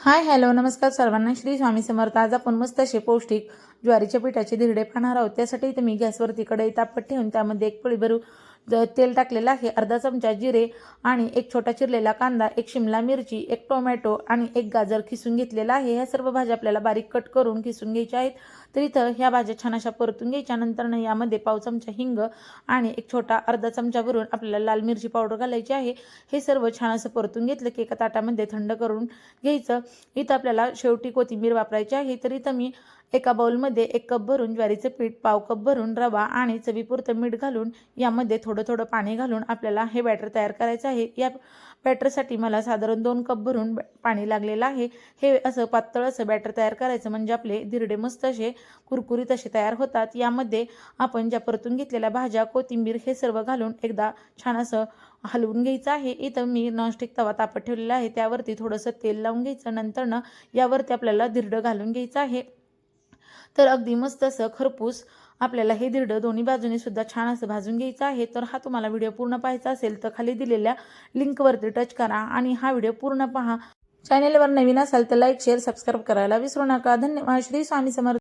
Hi hello नमस्कार सर्वांना. श्री स्वामी समर्थ. आज आपण मस्त असे पौष्टिक ज्वारीच्या पिठाचे धिरडे पाहणार आहोत. त्यासाठी इथे मी गॅसवरती कढई तापत ठेवून त्यामध्ये एक पळी भरू तेल टाकलेलं आहे, अर्धा चमचा जिरे आणि एक छोटा चिरलेला कांदा, एक शिमला मिरची, एक टोमॅटो आणि एक गाजर खिसून घेतलेला आहे. ह्या सर्व भाज्या आपल्याला बारीक कट करून खिसून घ्यायच्या आहेत. तर इथं ह्या भाज्या छान अशा परतून घ्यायच्या. नंतर यामध्ये पाव चमचा हिंग आणि एक छोटा अर्धा चमचा भरून आपल्याला लाल मिरची पावडर घालायची आहे. हे सर्व छान असं परतून घेतलं की एका ताटामध्ये थंड करून घ्यायचं. इथं आपल्याला शेवटी कोथिंबीर वापरायची आहे. तर इथं मी एका बाउलमध्ये 1 कप भरून ज्वारीचं पीठ, पाव कप भरून रवा आणि चवीपुरतं मीठ घालून यामध्ये थोडं थोडं पाणी घालून आपल्याला हे बॅटर तयार करायचं आहे. या बॅटरसाठी मला साधारण 2 कप भरून पाणी लागलेलं आहे. हे असं पातळ असं बॅटर तयार करायचं म्हणजे आपले धिरडे मस्त असे कुरकुरीत असे तयार होतात. यामध्ये आपण ज्या परतून घेतलेल्या भाज्या, कोथिंबीर हे सर्व घालून एकदा छान असं हलवून घ्यायचं आहे. इथं मी नॉनस्टिक तवा तापत ठेवलेला आहे, त्यावरती थोडंसं तेल लावून घ्यायचं. नंतर यावरती आपल्याला धिरडं घालून घ्यायचं आहे. तर अगदी मस्त असं खरपूस आपल्याला हे धिरडं दोन्ही बाजूनी सुद्धा छान असं भाजून घ्यायचं आहे. तर हा तुम्हाला व्हिडिओ पूर्ण पाहायचा असेल तर खाली दिलेल्या लिंकवरती टच करा आणि हा व्हिडिओ पूर्ण पहा. चॅनेलवर नवीन असाल तर लाईक, शेअर, सबस्क्राईब करायला विसरू नका. धन्यवाद. श्री स्वामी समर्थ.